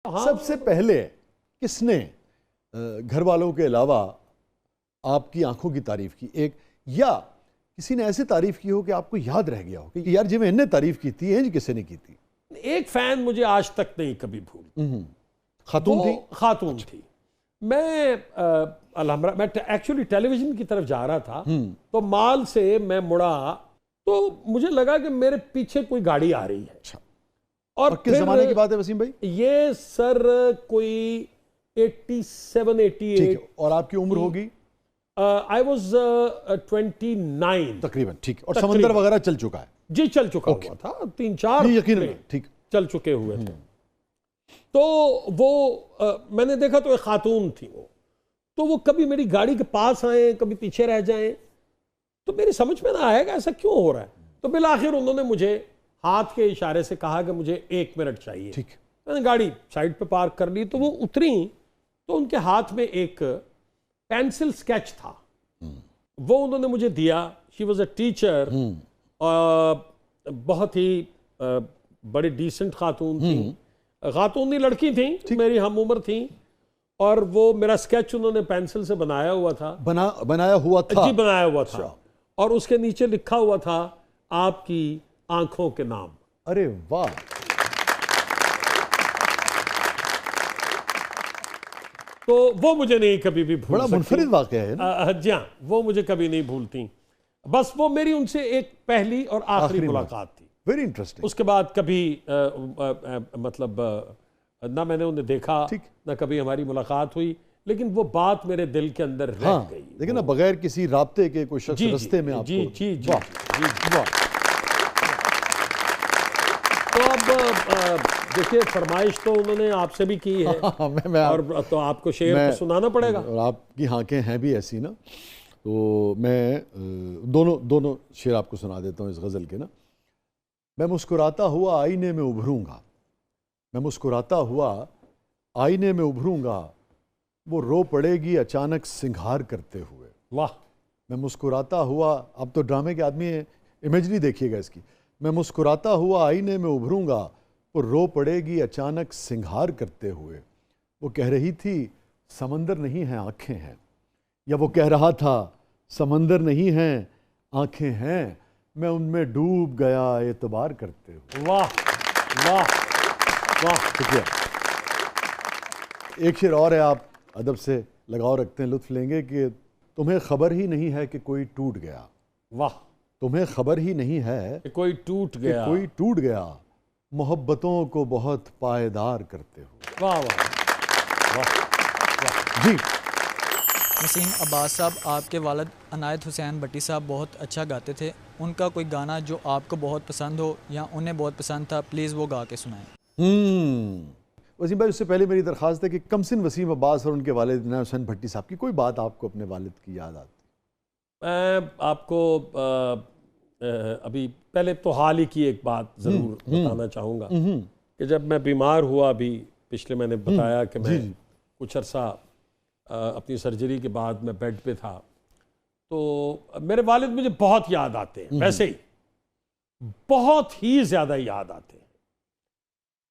हाँ, सबसे पहले किसने घर वालों के अलावा आपकी आंखों की तारीफ की, एक या किसी ने ऐसे तारीफ की हो कि आपको याद रह गया हो कि यार जिवें इन्हें तारीफ की थी इंज किसी ने की थी? एक फैन मुझे आज तक नहीं कभी भूल। खातून थी? खातून थी। मैं एक्चुअली टेलीविजन की तरफ जा रहा था, तो माल से मैं मुड़ा तो मुझे लगा कि मेरे पीछे कोई गाड़ी आ रही है। अच्छा। और किस जमाने की बात है वसीम भाई? ये सर कोई 87 88। और आपकी उम्र होगी? आई वॉज 29 तकरीबन। ठीक। और समंदर वगैरह चल चुका है? जी चल चुका हुआ था, 3-4 यकीन। ठीक। चल चुके हुए थे। तो वो मैंने देखा तो एक खातून थी वो, तो वो कभी मेरी गाड़ी के पास आए, कभी पीछे रह जाएं, तो मेरी समझ में ना आएगा ऐसा क्यों हो रहा है। तो बिल आखिर उन्होंने मुझे हाथ के इशारे से कहा कि मुझे 1 मिनट चाहिए। ठीक। मैंने गाड़ी साइड पे पार्क कर ली, तो वो उतरी तो उनके हाथ में एक पेंसिल स्केच था, वो उन्होंने मुझे दिया। शी वॉज अ टीचर, बहुत ही बड़ी डिसेंट खातून थी, खातूनी लड़की थी, मेरी हम उम्र थी, और वो मेरा स्केच उन्होंने पेंसिल से बनाया हुआ था। बनाया हुआ था? जी बनाया हुआ था। और उसके नीचे लिखा हुआ था आपकी आंखों के नाम। अरे वाह। तो वो मुझे नहीं कभी भी भूल बड़ा मुनफरिद वाक़या है ना? जी हाँ, वो मुझे कभी नहीं भूलती। बस वो मेरी उनसे एक पहली और आखिरी मुलाकात थी। Very interesting. उसके बाद कभी मतलब ना मैंने उन्हें देखा, ना कभी हमारी मुलाकात हुई, लेकिन वो बात मेरे दिल के अंदर रह गई। लेकिन ना बगैर किसी राब्ते के कोई शख्स रास्ते में आपको। जी जी जी वाह। तो अब देखिए, फरमाइश तो उन्होंने आपसे भी की है। और तो आपको शेर तो सुनाना पड़ेगा। और आपकी हाकें हैं भी ऐसी ना, तो मैं दोनों शेर आपको सुना देता हूँ इस गज़ल के ना। मैं मुस्कुराता हुआ आईने में उभरूंगा, मैं मुस्कुराता हुआ आईने में उभरूंगा, वो रो पड़ेगी अचानक सिंगार करते हुए। वाह। मैं मुस्कुराता हुआ, अब तो ड्रामे के आदमी है, इमेजरी देखिएगा इसकी। मैं मुस्कुराता हुआ आईने में उभरूंगा, वो रो पड़ेगी अचानक सिंगार करते हुए। वो कह रही थी समंदर नहीं है आंखें हैं, या वो कह रहा था समंदर नहीं है आंखें हैं, मैं उनमें डूब गया एतबार करते हुए। वाह वाह वाह। शुक्रिया। एक शेर और है, आप अदब से लगाव रखते हैं, लुत्फ लेंगे कि तुम्हें खबर ही नहीं है कि कोई टूट गया। वाह। तुम्हें खबर ही नहीं है कि कोई टूट गया, कोई टूट गया, मोहब्बतों को बहुत पायदार करते हो। वाह वाह वाह वाह। जी वसीम अब्बास साहब, आपके वालिद अनायत हुसैन भट्टी साहब बहुत अच्छा गाते थे। उनका कोई गाना जो आपको बहुत पसंद हो या उन्हें बहुत पसंद था, प्लीज़ वो गा के सुनाएं। वसीम भाई, उससे पहले मेरी दरख्वास्त है कि कमसिन वसीम अब्बास और उनके वालिद अनायत हुसैन भट्टी साहब की कोई बात आपको अपने वालिद की याद आती? मैं आपको अभी पहले तो हाल ही की एक बात ज़रूर बताना चाहूँगा कि जब मैं बीमार हुआ, अभी पिछले मैंने बताया कि मैं कुछ अरसा अपनी सर्जरी के बाद मैं बेड पे था, तो मेरे वालिद मुझे बहुत याद आते हैं, वैसे ही बहुत ही ज़्यादा याद आते हैं,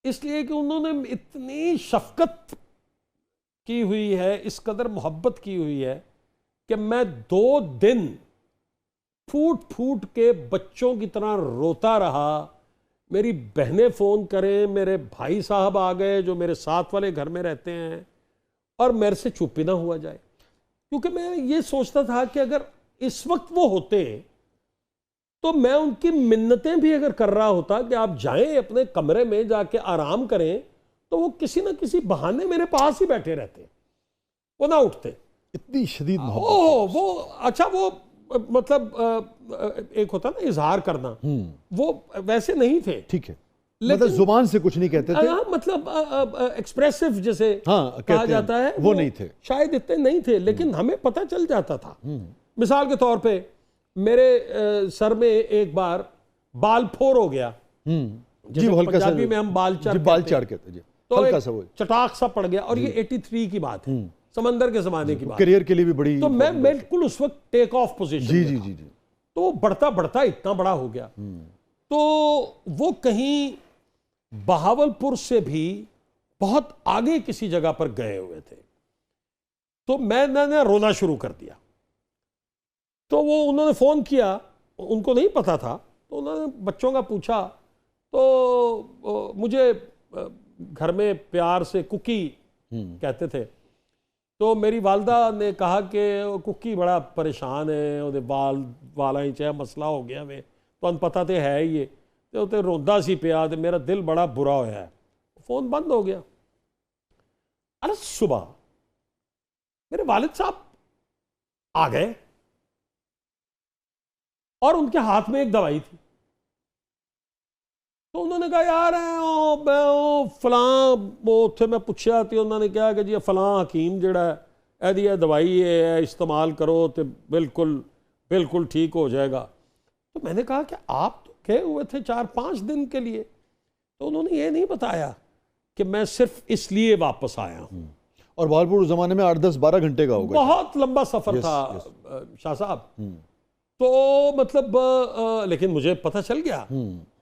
इसलिए कि उन्होंने इतनी शफकत की हुई है, इस कदर मोहब्बत की हुई है कि मैं 2 दिन फूट फूट के बच्चों की तरह रोता रहा। मेरी बहनें फ़ोन करें, मेरे भाई साहब आ गए जो मेरे साथ वाले घर में रहते हैं, और मेरे से चुप ही ना हुआ जाए, क्योंकि मैं ये सोचता था कि अगर इस वक्त वो होते तो मैं उनकी मिन्नतें भी अगर कर रहा होता कि आप जाएं अपने कमरे में जाके आराम करें, तो वो किसी ना किसी बहाने मेरे पास ही बैठे रहते, वो ना उठते। इतनी शदीद मोहब्बत। ओह वो अच्छा, वो मतलब एक होता ना इजहार करना, वो वैसे नहीं थे। ठीक है, मतलब जुबान से कुछ नहीं कहते थे, मतलब एक्सप्रेसिव जैसे कहा जाता है, वो नहीं थे, शायद इतने नहीं थे, लेकिन हमें पता चल जाता था। मिसाल के तौर पे मेरे सर में एक बार बाल फोर हो गया, जी हल्का सा, पंजाबी में हम बाल चाड़ कहते हैं, तो हल्का सा वो चटाक सा पड़ गया, और ये 83 की बात है, समंदर के जमाने की बात, करियर के लिए भी बड़ी। तो मैं बिल्कुल उस वक्त टेक ऑफ पोजीशन जी जी जी जी, तो बढ़ता बढ़ता इतना बड़ा हो गया, तो वो कहीं बहावलपुर से भी बहुत आगे किसी जगह पर गए हुए थे। तो मैंने रोना शुरू कर दिया। तो वो उन्होंने फ़ोन किया, उनको नहीं पता था, तो उन्होंने बच्चों का पूछा, तो मुझे घर में प्यार से कुकी कहते थे। तो मेरी वालदा ने कहा कि कुकी बड़ा परेशान है, ਉਹਦੇ ਵਾਲਾਂ ਹੀ ਚਾਹ ਮਸਲਾ ਹੋ ਗਿਆ ਵੇ, ਤੁਹਾਨੂੰ ਪਤਾ ਤੇ ਹੈ ਹੀ ਹੈ। ਤੇ ਉਹ ਤੇ ਰੋਂਦਾ ਸੀ ਪਿਆ ਤੇ ਮੇਰਾ ਦਿਲ ਬੜਾ ਬੁਰਾ ਹੋਇਆ ਹੈ। फ़ोन बंद हो गया। अरे सुबह मेरे वालिद साहब आ गए और उनके हाथ में एक दवाई थी। तो उन्होंने कहा यार फलां वो उत्थे मैं पूछा तो उन्होंने कहा कि जी फलां हकीम जिहड़ा इहदी दवाई है इस्तेमाल करो तो बिल्कुल बिल्कुल ठीक हो जाएगा। तो मैंने कहा कि आप तो गए हुए थे 4-5 दिन के लिए। तो उन्होंने ये नहीं बताया कि मैं सिर्फ इसलिए वापस आया हूँ। और बालपुर उस जमाने में 8-10-12 घंटे का होगा, बहुत लंबा सफर था शाह साहब। तो मतलब लेकिन मुझे पता चल गया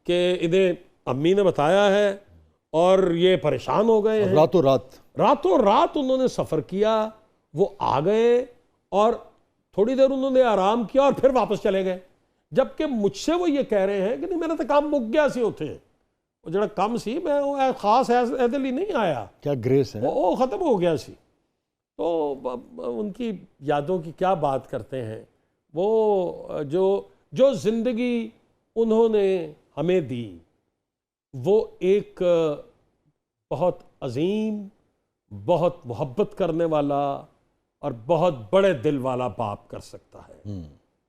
कि इन्हें अम्मी ने बताया है और ये परेशान हो गए हैं। रातों रात उन्होंने सफर किया, वो आ गए और थोड़ी देर उन्होंने आराम किया और फिर वापस चले गए। जबकि मुझसे वो ये कह रहे हैं कि नहीं मेरा तो काम मुक गया सी उथे, वो जरा कम सी, मैं वो खास ऐसे लिए नहीं आया। क्या ग्रेस है, वो ख़त्म हो गया सी। तो उनकी यादों की क्या बात करते हैं। वो जो ज़िंदगी उन्होंने हमें दी, वो एक बहुत अजीम, बहुत मोहब्बत करने वाला और बहुत बड़े दिल वाला बाप कर सकता है।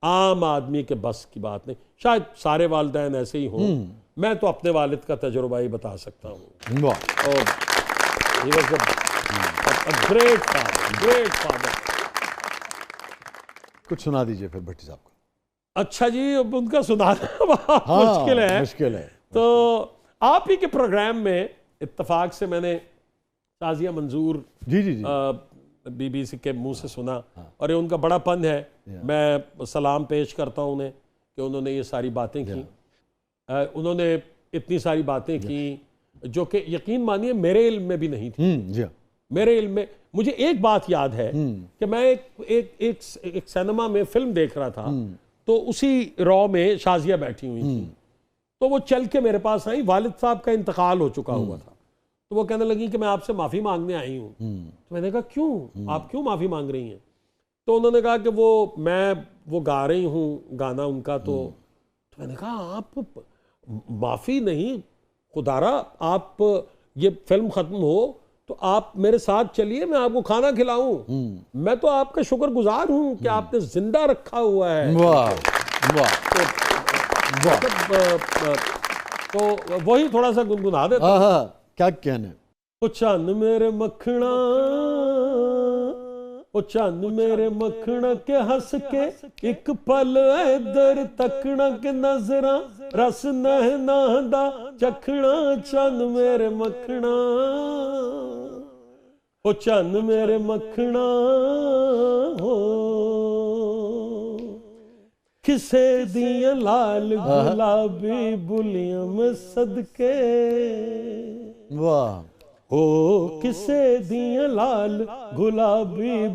आम आदमी के बस की बात नहीं। शायद सारे वालिदैन ऐसे ही हों, मैं तो अपने वालिद का तजुर्बा ही बता सकता हूँ। और he was a great father। कुछ सुना दीजिए फिर भट्टी साहब का। अच्छा जी, अब उनका सुनाना बहुत मुश्किल है। तो आप ही के प्रोग्राम में इत्तफाक से मैंने ताज़िया मंजूर बीबीसी के मुंह से सुना, और ये उनका बड़ापन है। मैं सलाम पेश करता हूँ उन्हें कि उन्होंने ये सारी बातें की। उन्होंने इतनी सारी बातें की जो कि यकीन मानिए मेरे इल्म में भी नहीं थी। मेरे इल्म में मुझे एक बात याद है कि मैं एक सिनेमा में फिल्म देख रहा था, तो उसी रॉ में शाजिया बैठी हुई थी। तो वो चल के मेरे पास आई, वालिद साहब का इंतकाल हो चुका हुआ था। तो वो कहने लगी कि मैं आपसे माफ़ी मांगने आई हूँ। तो मैंने कहा क्यों, आप क्यों माफ़ी मांग रही हैं। तो उन्होंने कहा कि वो गा रही हूँ गाना उनका। तो मैंने कहा आप माफ़ी नहीं, खुदारा आप ये फिल्म ख़त्म हो तो आप मेरे साथ चलिए, मैं आपको खाना खिलाऊं। मैं तो आपका शुक्रगुजार हूं कि आपने जिंदा रखा हुआ है। वाह वाह। तो वही थोड़ा सा गुनगुना देता। क्या कहने। ओ चन्न मेरे मखना, ओ चन्न मेरे मखना के हंस के एक पल इधर तकना के नजरा रस नहना दा चखना। चन्न मेरे मखना, ओ चन्न मेरे मखना हो, किसे दिया लाल गुलाबी बुलियां में सदके। वाह। ओ किसे दिया लाल गुलाबी